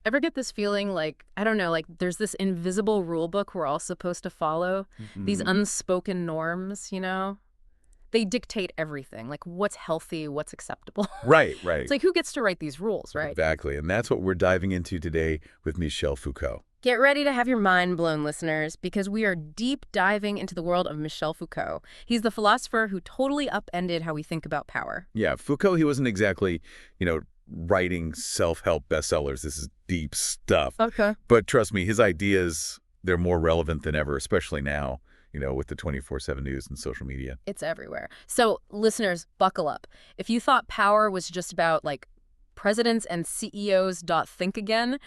Ever get this feeling like, I don't know, like there's this invisible rule book we're all supposed to follow? These Mhm. unspoken norms, you know? They dictate everything, like what's healthy, what's acceptable. Right, It's right. like, who gets to write these rules, right? Exactly. And that's what we're diving into today with Michel Foucault. Get ready to have your mind blown, listeners, because we are deep diving into the world of Michel Foucault. He's the philosopher who totally upended how we think about power. Yeah, Foucault, he wasn't exactly, writing self-help bestsellers. This is deep stuff. Okay. But trust me, his ideas, they're more relevant than ever, especially now, with the 24/7 news and social media. It's everywhere. So, listeners, buckle up. If you thought power was just about like presidents and CEOs think again,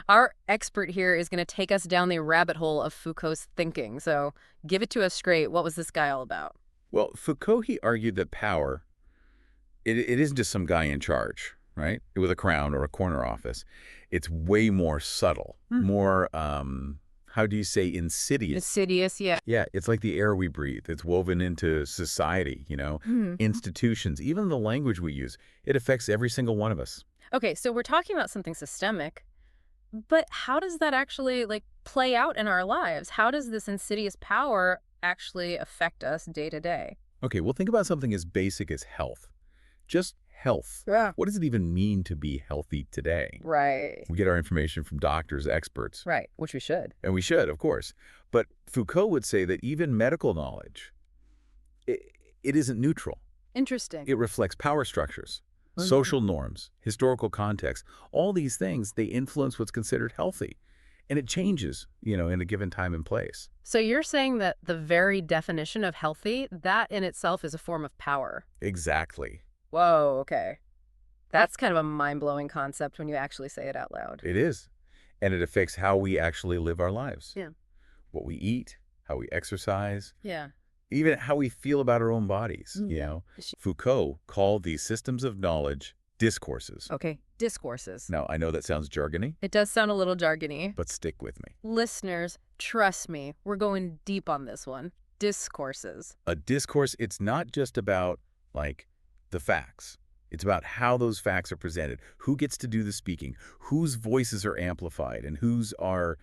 our expert here is going to take us down the rabbit hole of Foucault's thinking. So, give it to us straight. What was this guy all about? Well, Foucault, he argued that power, it isn't just some guy in charge, right? With a crown or a corner office. It's way more subtle, more, how do you say, insidious. Insidious, yeah. Yeah, it's like the air we breathe. It's woven into society, Mhm. institutions, even the language we use. It affects every single one of us. Okay, so we're talking about something systemic, but how does that actually like play out in our lives? How does this insidious power actually affect us day to day? Okay, well, think about something as basic as health. Just health. Yeah. What does it even mean to be healthy today? Right. We get our information from doctors, experts, Right, which we should. and we should, of course. But Foucault would say that even medical knowledge, it, it isn't neutral. Interesting. It reflects power structures, Mhm. social norms, historical context. All these things, they influence what's considered healthy. And it changes, in a given time and place. So you're saying that the very definition of healthy, that in itself is a form of power. Exactly. Whoa, okay. That's kind of a mind-blowing concept when you actually say it out loud. It is. And it affects how we actually live our lives. Yeah. What we eat, how we exercise, Yeah. even how we feel about our own bodies, Yeah. Foucault called these systems of knowledge discourses. Okay, discourses. Now, I know that sounds jargony, It does sound a little jargony. but stick with me. Listeners, trust me, we're going deep on this one. Discourses. A discourse, it's not just about, like, the facts. It's about how those facts are presented, who gets to do the speaking, whose voices are amplified, and whose are,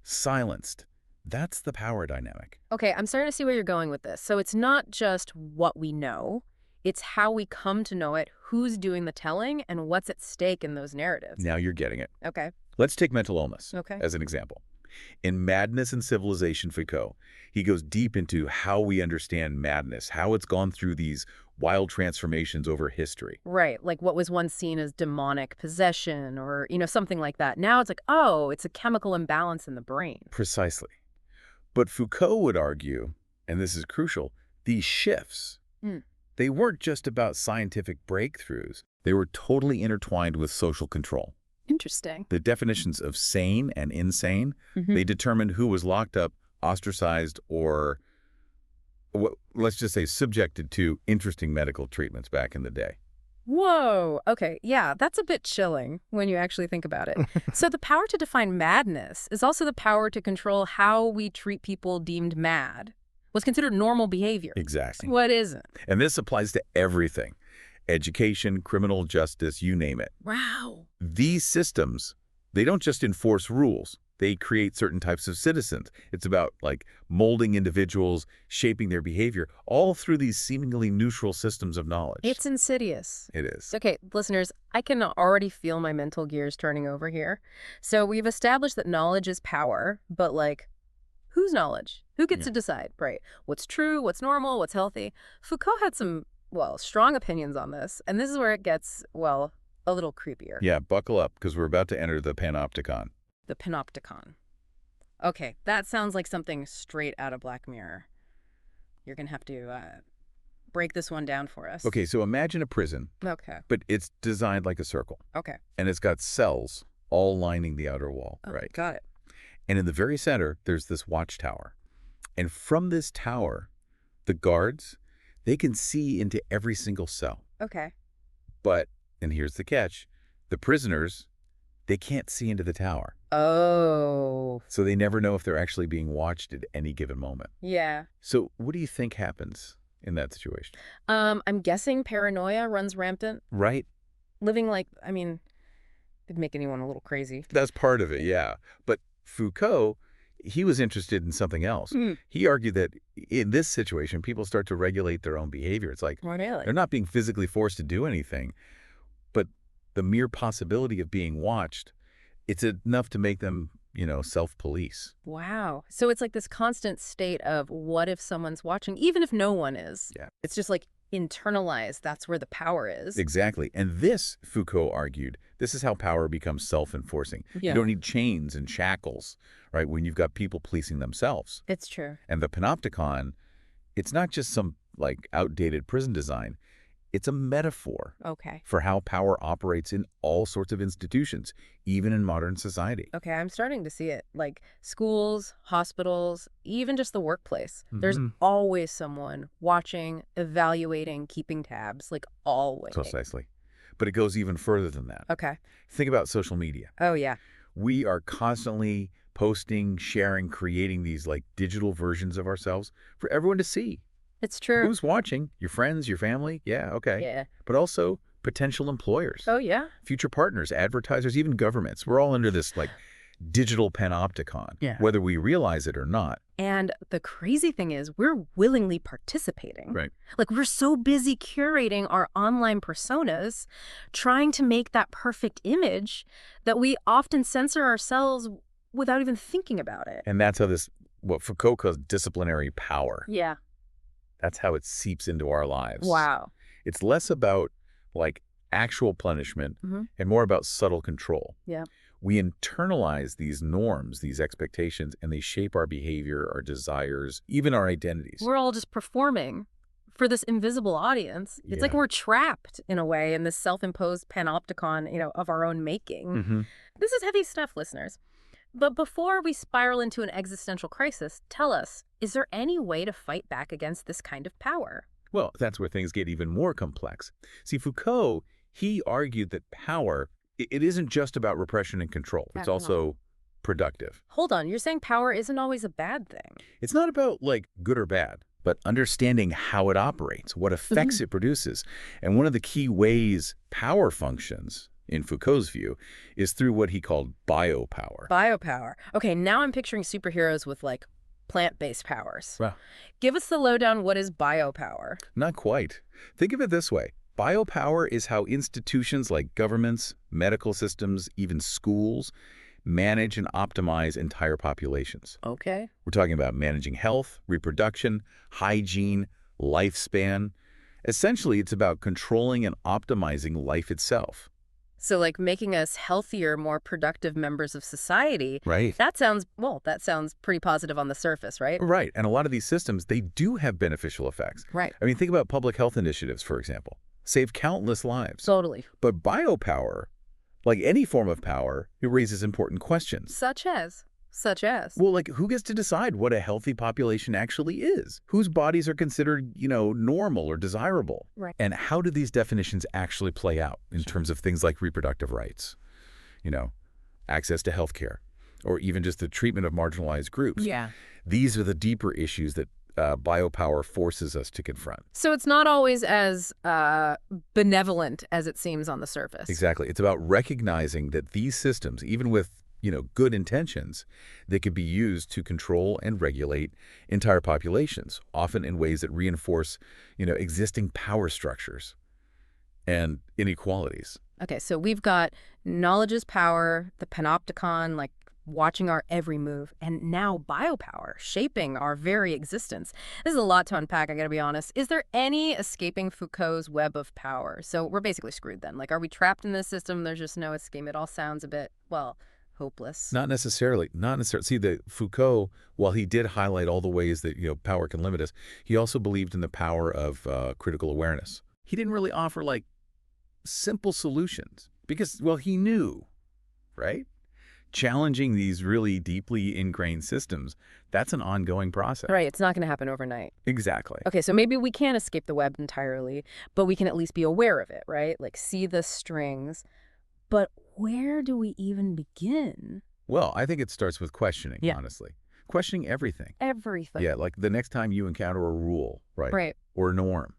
silenced. That's the power dynamic. Okay, I'm starting to see where you're going with this. So it's not just what we know, it's how we come to know it, who's doing the telling, and what's at stake in those narratives. Now you're getting it. Okay. Let's take mental illness Okay. as an example. In Madness and Civilization, Foucault, he goes deep into how we understand madness, how it's gone through these wild transformations over history. Right, like what was once seen as demonic possession or, something like that. Now it's like, oh, it's a chemical imbalance in the brain. Precisely. But Foucault would argue, and this is crucial, these shifts, Mm. they weren't just about scientific breakthroughs. They were totally intertwined with social control. Interesting. The definitions of sane and insane, Mhm. they determined who was locked up, ostracized, or let's just say subjected to interesting medical treatments back in the day. Whoa. Okay. Yeah, that's a bit chilling when you actually think about it. So the power to define madness is also the power to control how we treat people deemed mad. What's considered normal behavior. Exactly. What isn't? And this applies to everything. Education, criminal justice, you name it. Wow. These systems, they don't just enforce rules. They create certain types of citizens. It's about, like, molding individuals, shaping their behavior, all through these seemingly neutral systems of knowledge. It's insidious. It is. Okay, listeners, I can already feel my mental gears turning over here. So we've established that knowledge is power, but like, whose knowledge? Who gets to decide, right? What's true, what's normal, what's healthy? Foucault had some, strong opinions on this, and this is where it gets, a little creepier. Yeah, buckle up, because we're about to enter the panopticon. The panopticon. Okay, that sounds like something straight out of Black Mirror. You're going to have to break this one down for us. Okay, so imagine a prison, Okay. but it's designed like a circle, Okay. and it's got cells all lining the outer wall, Oh, right? got it. And in the very center, there's this watchtower. And from this tower, the guards, they can see into every single cell. Okay. But, and here's the catch, the prisoners, they can't see into the tower. Oh. So they never know if they're actually being watched at any given moment. Yeah. So what do you think happens in that situation? I'm guessing paranoia runs rampant. Right? Living It'd make anyone a little crazy. That's part of it, yeah. But Foucault, he was interested in something else. Mm. He argued that in this situation, people start to regulate their own behavior. It's like Really? they're not being physically forced to do anything, but the mere possibility of being watched, it's enough to make them, self-police. Wow. So it's like this constant state of what if someone's watching, even if no one is? Yeah. It's just like internalized. That's where the power is. Exactly. And this, Foucault argued, this is how power becomes self-enforcing. Yeah. You don't need chains and shackles, right, when you've got people policing themselves. It's true. And the panopticon, it's not just some, outdated prison design. It's a metaphor Okay. for how power operates in all sorts of institutions, even in modern society. Okay, I'm starting to see it. Like schools, hospitals, even just the workplace. There's always someone watching, evaluating, keeping tabs, like always. Precisely. But it goes even further than that. Okay. Think about social media. Oh, yeah. We are constantly posting, sharing, creating these digital versions of ourselves for everyone to see. It's true. Who's watching? Your friends, your family? Yeah, okay. Yeah. But also potential employers. Oh, yeah. Future partners, advertisers, even governments. We're all under this digital panopticon, whether we realize it or not. And the crazy thing is we're willingly participating. Right. Like we're so busy curating our online personas, trying to make that perfect image that we often censor ourselves without even thinking about it. And that's how what Foucault calls disciplinary power. Yeah. That's how it seeps into our lives. Wow. It's less about actual punishment and more about subtle control. Yeah. We internalize these norms, these expectations, and they shape our behavior, our desires, even our identities. We're all just performing for this invisible audience. It's like we're trapped in a way in this self-imposed panopticon, of our own making. This is heavy stuff, listeners. But before we spiral into an existential crisis, tell us, is there any way to fight back against this kind of power? Well, that's where things get even more complex. See, Foucault, he argued that power, it isn't just about repression and control. It's also productive. Hold on, you're saying power isn't always a bad thing. It's not about good or bad, but understanding how it operates, what effects it produces. And one of the key ways power functions, in Foucault's view, is through what he called biopower. Biopower. Okay, now I'm picturing superheroes with plant-based powers. Wow. Give us the lowdown, what is biopower? Not quite. Think of it this way. Biopower is how institutions like governments, medical systems, even schools manage and optimize entire populations. Okay. We're talking about managing health, reproduction, hygiene, lifespan. Essentially, it's about controlling and optimizing life itself. So making us healthier, more productive members of society. Right. That sounds pretty positive on the surface, right? Right. And a lot of these systems, they do have beneficial effects. Right. I mean, think about public health initiatives, for example. Save countless lives. Totally. But biopower, like any form of power, it raises important questions. Such as? Well, who gets to decide what a healthy population actually is? Whose bodies are considered, normal or desirable? Right. And how do these definitions actually play out in terms of things like reproductive rights, access to health care, or even just the treatment of marginalized groups? Yeah. These are the deeper issues that biopower forces us to confront. So it's not always as benevolent as it seems on the surface. Exactly. It's about recognizing that these systems, even with good intentions, they could be used to control and regulate entire populations, often in ways that reinforce, existing power structures and inequalities. Okay, so we've got knowledge is power, the panopticon, watching our every move, and now biopower, shaping our very existence. This is a lot to unpack, I gotta be honest. Is there any escaping Foucault's web of power? So we're basically screwed then. Are we trapped in this system? There's just no escape. It all sounds a bit, hopeless. Not necessarily. See, the Foucault, while he did highlight all the ways that power can limit us, he also believed in the power of critical awareness. He didn't really offer simple solutions because, he knew, right? Challenging these really deeply ingrained systems, that's an ongoing process. Right, it's not going to happen overnight. Exactly. Okay, so maybe we can't escape the web entirely, but we can at least be aware of it, right? See the strings. But where do we even begin? Well, I think it starts with questioning, honestly. Questioning everything. Everything. Yeah, the next time you encounter a rule, right? Right. Or a norm,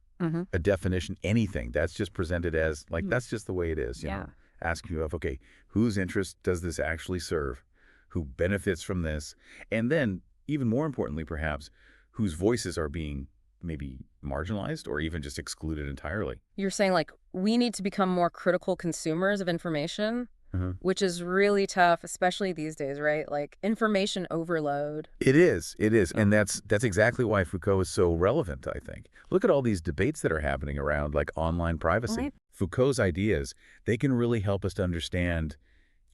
a definition, anything, that's just presented as, that's just the way it is, you know? asking yourself, okay, whose interest does this actually serve? Who benefits from this? And then, even more importantly, perhaps, whose voices are being maybe marginalized or even just excluded entirely. You're saying, like, we need to become more critical consumers of information, Uh-huh. which is really tough, especially these days, right? Like, information overload. It is. It is. Oh. And that's exactly why Foucault is so relevant, I think. Look at all these debates that are happening around like online privacy. Right. Foucault's ideas, they can really help us to understand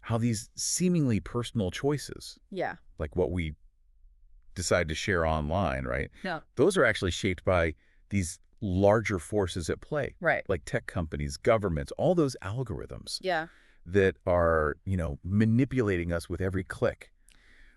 how these seemingly personal choices, Yeah. like what we decide to share online, right? Yeah. Those are actually shaped by these larger forces at play, Right. like tech companies, governments, all those algorithms Yeah. that are, manipulating us with every click.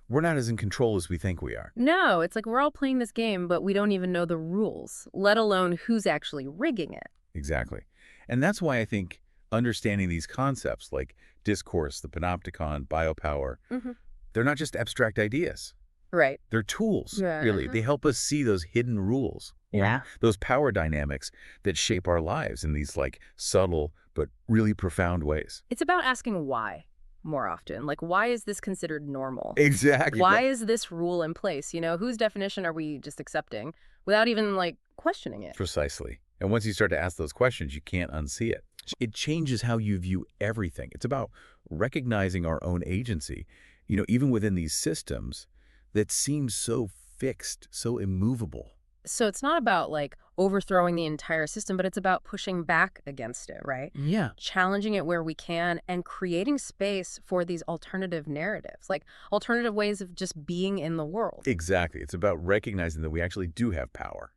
We're not as in control as we think we are. No, it's like we're all playing this game, but we don't even know the rules, let alone who's actually rigging it. Exactly. And that's why I think understanding these concepts like discourse, the panopticon, biopower, Hmm. they're not just abstract ideas. Right. They're tools, Yeah. really. They help us see those hidden rules, Yeah. those power dynamics that shape our lives in these like subtle but really profound ways. It's about asking why more often. Like, why is this considered normal? Exactly. Why is this rule in place? Whose definition are we just accepting without even, like, questioning it? Precisely. And once you start to ask those questions, you can't unsee it. It changes how you view everything. It's about recognizing our own agency, even within these systems that seem so fixed, so immovable. So it's not about, like, overthrowing the entire system, but it's about pushing back against it, right? Yeah. Challenging it where we can and creating space for these alternative narratives, like alternative ways of just being in the world. Exactly. It's about recognizing that we actually do have power,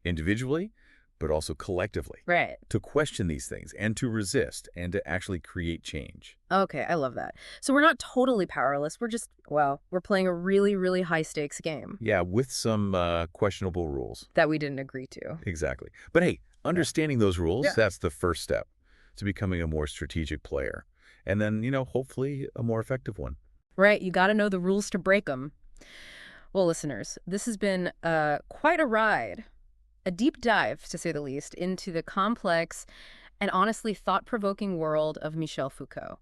individually, but also collectively, Right. to question these things and to resist and to actually create change. Okay, I love that. So we're not totally powerless. We're just, well, we're playing a really, really high stakes game Yeah, with some questionable rules. that we didn't agree to. Exactly. But hey, understanding those rules, Yeah. that's the first step to becoming a more strategic player. And then, hopefully a more effective one. Right, you got to know the rules to break them. Well, listeners, this has been quite a ride, a deep dive, to say the least, into the complex and honestly thought-provoking world of Michel Foucault.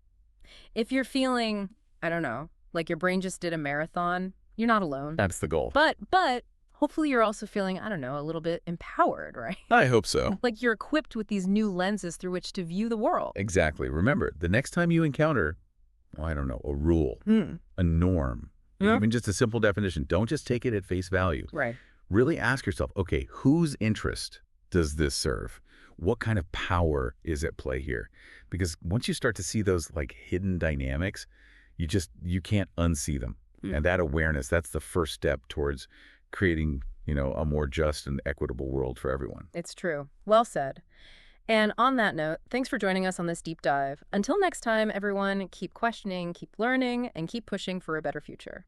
If you're feeling, I don't know, like your brain just did a marathon, you're not alone. That's the goal. But hopefully you're also feeling, I don't know, a little bit empowered, right? I hope so. Like you're equipped with these new lenses through which to view the world. Exactly. Remember, the next time you encounter, well, I don't know, a rule, a norm, Yeah. even just a simple definition, don't just take it at face value. Right. Really ask yourself, okay, whose interest does this serve? What kind of power is at play here? Because once you start to see those like hidden dynamics, you can't unsee them. Mm. And that awareness, that's the first step towards creating, a more just and equitable world for everyone. It's true. Well said. And on that note, thanks for joining us on this deep dive. Until next time, everyone, keep questioning, keep learning, and keep pushing for a better future.